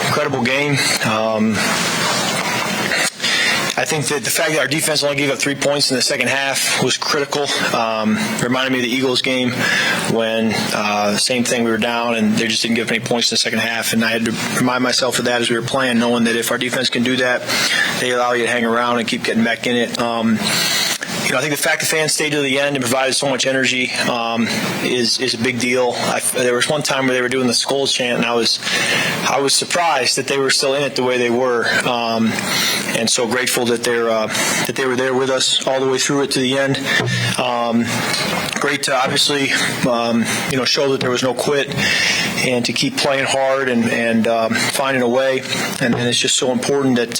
Incredible game. I think that the fact that our defense only gave up 3 points in the second half was critical. Reminded me of the Eagles game when same thing, we were down and they just didn't give up any points in the second half. And I had to remind myself of that as we were playing, knowing that if our defense can do that, they allow you to hang around and keep getting back in it. I think the fact the fans stayed to the end and provided so much energy is a big deal. There was one time where they were doing the Skulls chant, and I was surprised that they were still in it the way they were, and so grateful that they were there with us all the way through it to the end. Great to obviously show that there was no quit and to keep playing hard and finding a way. And it's just so important that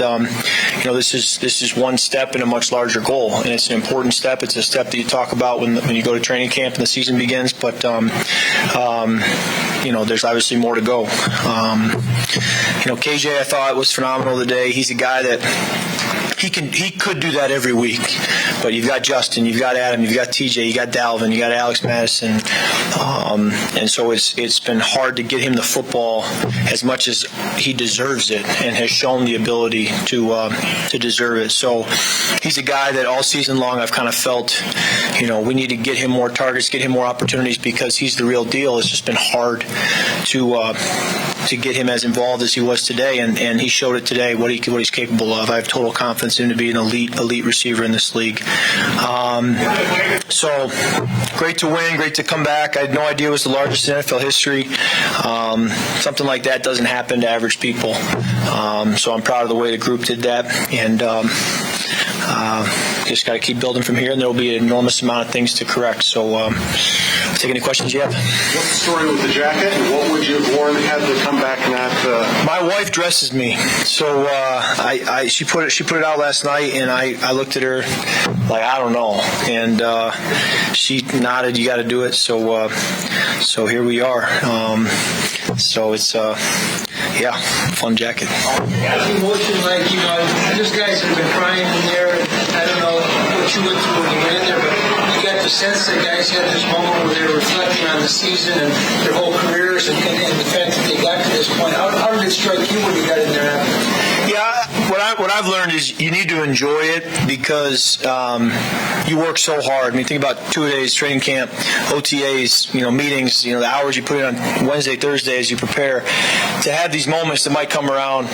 this is one step in a much larger goal, and it's an important step. It's a step that you talk about when you go to training camp and the season begins, but there's obviously more to go. KJ, I thought, was phenomenal today. He's a guy that he could do that every week, but you've got Justin, you've got Adam, you've got TJ, you got Dalvin, you got Alex Madison, and so it's been hard to get him the football as much as he deserves it and has shown the ability to deserve it. So he's a guy that all season long I've kind of felt, we need to get him more targets, get him more opportunities because he's the real deal. It's just been hard to get him as involved as he was today, and he showed it today what he's capable of. I have total confidence in him to be an elite receiver in this league. So great to win, great to come back. I had no idea it was the largest in NFL history. Something like that doesn't happen to average people. So I'm proud of the way the group did that, and just got to keep building from here, and there will be an enormous amount of things to correct. So take any questions you have. What's the story with the jacket, and what would you have worn had to come back and not? My wife dresses me, so she put it out last night, and I looked at her like I don't know, and she nodded, "You got to do it." So here we are. So it's fun jacket. Emotion like these guys have been crying in there. I don't know what you went through when you went in there, but you got the sense that guys had this moment where they were reflecting on the season and their whole careers and the fact that they got to this point. How did it strike you when you got in there after? Yeah, what I've learned is you need to enjoy it because you work so hard. I mean, think about 2 days training camp, OTAs, meetings, the hours you put in on Wednesday, Thursday as you prepare. To have these moments that might come around,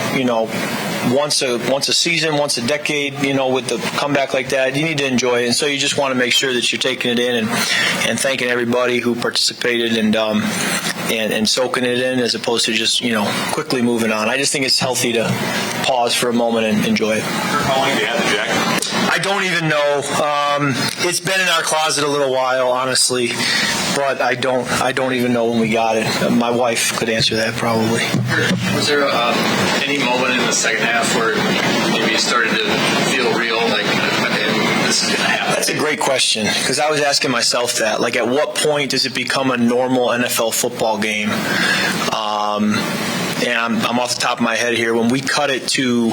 once a season, once a decade, with the comeback like that, you need to enjoy it. And so you just want to make sure that you're taking it in and thanking everybody who participated and soaking it in as opposed to just, quickly moving on. I just think it's healthy to pause for a moment and enjoy it. How long do you have the jacket? I don't even know. It's been in our closet a little while, honestly, but I don't even know when we got it. My wife could answer that probably. Was there any moment in the second half where maybe you started to feel real, like this is going to happen? That's a great question, because I was asking myself that. Like, at what point does it become a normal NFL football game? And I'm off the top of my head here. When we cut it to,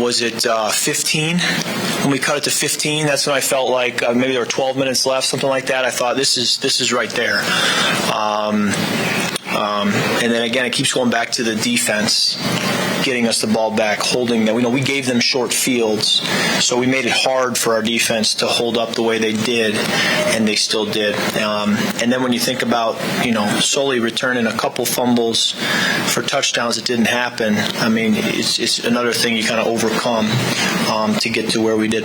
was it 15? When we cut it to 15, that's when I felt like maybe there were 12 minutes left, something like that. I thought this is right there. And then again, it keeps going back to the defense, getting us the ball back, holding them. We gave them short fields, so we made it hard for our defense to hold up the way they did, and they still did. And then when you think about, solely returning a couple fumbles for touchdowns that didn't happen, I mean, it's another thing you kind of overcome to get to where we did.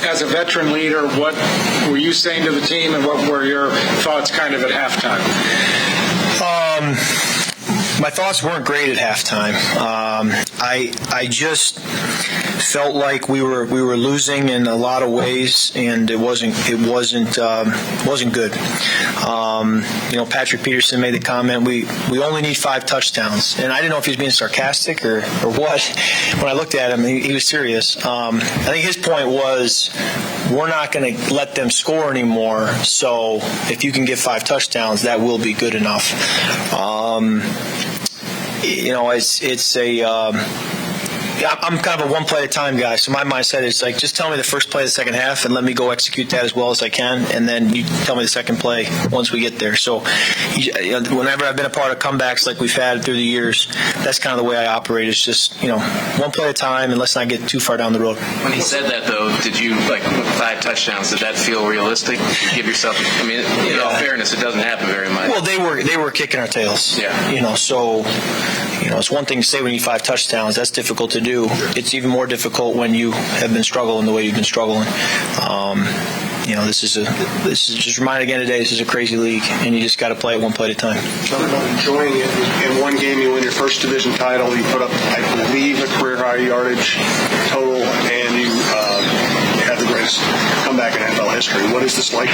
As a veteran leader, what were you saying to the team, and what were your thoughts kind of at halftime? My thoughts weren't great at halftime. I just felt like we were losing in a lot of ways, and it wasn't good. Patrick Peterson made the comment, we only need 5 touchdowns, and I didn't know if he was being sarcastic or what. When I looked at him, he was serious. I think his point was, we're not going to let them score anymore, so if you can get 5 touchdowns, that will be good enough. I'm kind of a one play at a time guy. So my mindset is like, just tell me the first play of the second half and let me go execute that as well as I can. And then you tell me the second play once we get there. So whenever I've been a part of comebacks like we've had through the years, that's kind of the way I operate. It's just, one play at a time and let's not get too far down the road. When he said that, though, did you, with 5 touchdowns, did that feel realistic? Did you give yourself, in all fairness, it doesn't happen very much. Well, they were kicking our tails. Yeah. So, it's one thing to say when you need 5 touchdowns. That's difficult to do. It's even more difficult when you have been struggling the way you've been struggling. This is just remind again today, this is a crazy league, and you just got to play it one play at a time. Talk about enjoying it. In one game, you win your first division title. You put up, I believe, a career-high yardage total, and you had the greatest comeback in NFL history. What is this like?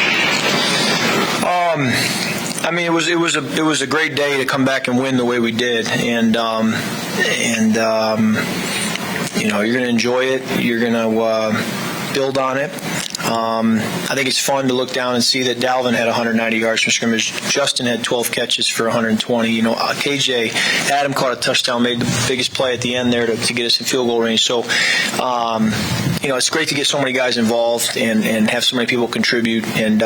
It was a great day to come back and win the way we did, and you're going to enjoy it. You're going to build on it. I think it's fun to look down and see that Dalvin had 190 yards from scrimmage. Justin had 12 catches for 120. KJ, Adam caught a touchdown, made the biggest play at the end there to get us in field goal range. So, it's great to get so many guys involved and have so many people contribute. And,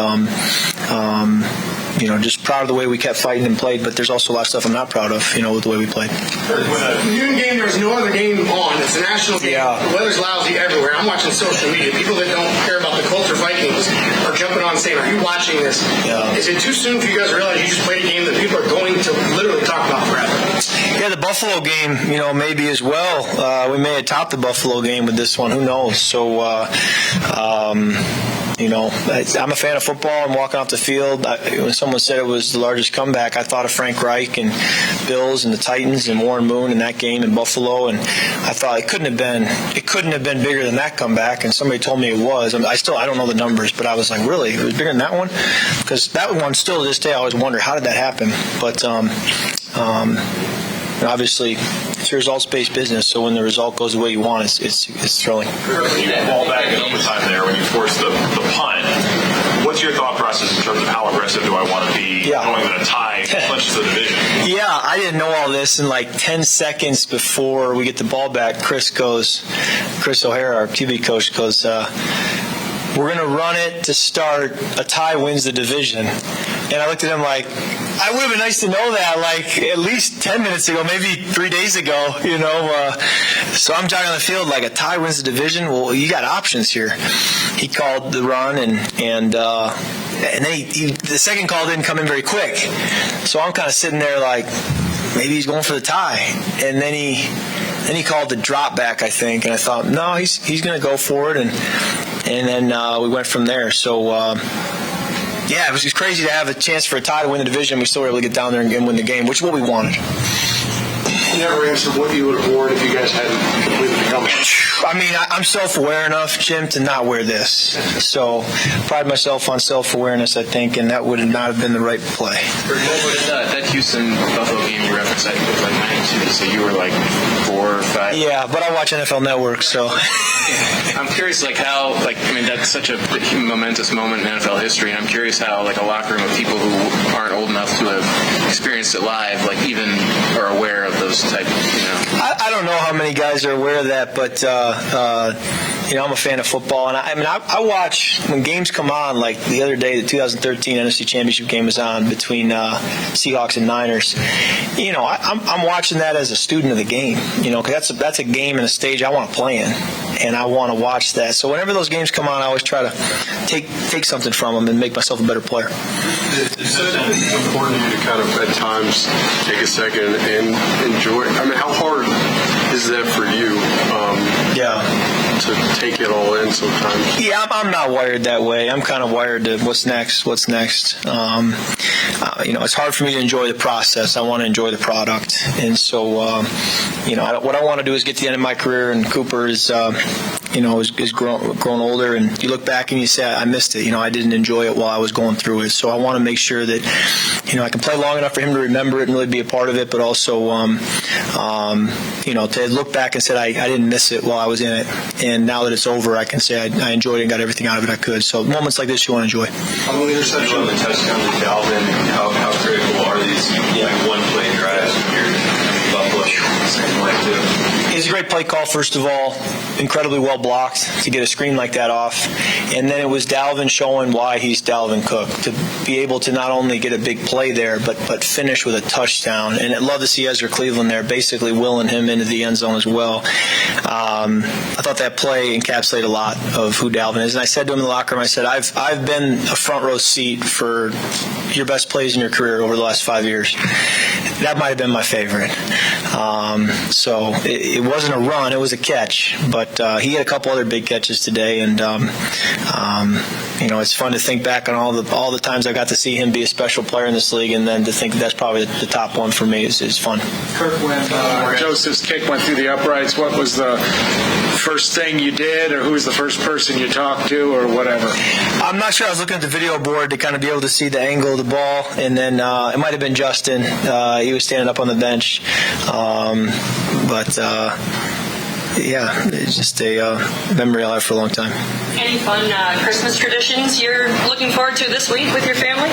just proud of the way we kept fighting and played. But there's also a lot of stuff I'm not proud of, with the way we played. Noon game, there's no other game on. It's a national game. Yeah. The weather's lousy everywhere. I'm watching social media. People that don't care about the Colts or Vikings are jumping on saying, "Are you watching this?" Yeah. Is it too soon for you guys to realize you just played a game that people are going to literally talk about forever? Yeah, the Buffalo game, maybe as well. We may have topped the Buffalo game with this one. Who knows? So, I'm a fan of football. I'm walking off the field. When someone said it was the largest comeback, I thought of Frank Reich and Bills and the Titans and Warren Moon in that game in Buffalo, and I thought it couldn't have been bigger than that comeback. And somebody told me it was. I don't know the numbers, but I was like, really, it was bigger than that one? Because that one, still to this day, I always wonder how did that happen. But obviously, it's a results-based business, so when the result goes the way you want, it's thrilling. When you fall back in overtime there, when you force the punt, what's your thought process in terms of how aggressive do I want to be knowing that a tie clinches the division? Yeah, I didn't know all this. In 10 seconds before we get the ball back, Chris O'Hara, our QB coach, goes, we're going to run it to start. A tie wins the division. And I looked at him like, I would have been nice to know that, at least 10 minutes ago, maybe 3 days ago, So I'm jogging on the field like a tie wins the division. Well, you got options here. He called the run, and then the second call didn't come in very quick. So I'm kind of sitting there like, maybe he's going for the tie. And then he called the drop back, I think, and I thought, no, he's going to go for it, and then we went from there. So. It was just crazy to have a chance for a tie to win the division. We still were able to get down there and win the game, which is what we wanted. You never answered what you would have worn if you guys hadn't completed the comeback. I'm self-aware enough, Jim, to not wear this. So pride myself on self-awareness, I think, and that would not have been the right play. That Houston-Buffalo game you referenced, I think, was 92, so you were 4 or 5. Yeah, but I watch NFL Network, so... I'm curious, how, that's such a momentous moment in NFL history, and I'm curious how, a locker room of people who aren't old enough to have experienced it live, even are aware of those type, I don't know how many guys are aware of that, but, I'm a fan of football, and I watch when games come on, like the other day, the 2013 NFC Championship game was on between Seahawks and Niners. I'm watching that as a student of the game, because that's a game and a stage I want to play in, and I want to watch that. So whenever those games come on, I always try to take something from them and make myself a better player. Is it important to you to kind of at times take a second and enjoy? How hard is that for you? To take it all in sometimes. Yeah, I'm not wired that way. I'm kind of wired to what's next. It's hard for me to enjoy the process. I want to enjoy the product, and so what I want to do is get to the end of my career. And Cooper is grown older, and you look back and you say, I missed it. I didn't enjoy it while I was going through it. So I want to make sure that I can play long enough for him to remember it and really be a part of it, but also to look back and say I didn't miss it while I was in it. And now that it's over, I can say I enjoyed it and got everything out of it I could. So moments like this you want to enjoy. On the interception On the touchdown to Dalvin, how critical are these one-play drives when you're Buffalo? Same way too. He's a great play play call, first of all, incredibly well blocked to get a screen like that off. And then it was Dalvin showing why he's Dalvin Cook, to be able to not only get a big play there, but finish with a touchdown. And I'd love to see Ezra Cleveland there, basically willing him into the end zone as well. I thought that play encapsulated a lot of who Dalvin is. And I said to him in the locker room, I said, I've been a front row seat for your best plays in your career over the last 5 years. That might have been my favorite. So it wasn't a run, it was a catch. But he had a couple other big catches today, and it's fun to think back on all the times I got to see him be a special player in this league, and then to think that's probably the top one for me is fun. Kirk, when Joseph's kick went through the uprights, what was the first thing you did, or who was the first person you talked to, or whatever? I'm not sure. I was looking at the video board to kind of be able to see the angle of the ball, and then it might have been Justin. He was standing up on the bench. Yeah, it's just a memory I'll have for a long time. Any fun Christmas traditions you're looking forward to this week with your family?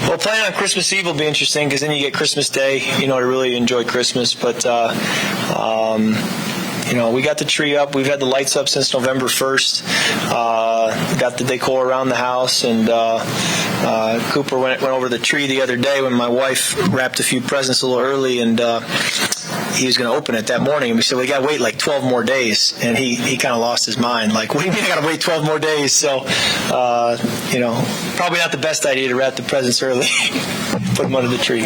Well, playing on Christmas Eve will be interesting because then you get Christmas Day, to really enjoy Christmas. But, we got the tree up. We've had the lights up since November 1st. Got the decor around the house. And Cooper went over the tree the other day when my wife wrapped a few presents a little early, and he was going to open it that morning. And we said, we got to wait like 12 more days. And he kind of lost his mind. Like, what do you mean I got to wait 12 more days? So, probably not the best idea to wrap the presents early. Put them under the tree.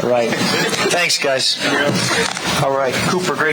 All right. Thanks, guys. All right. Cooper, great.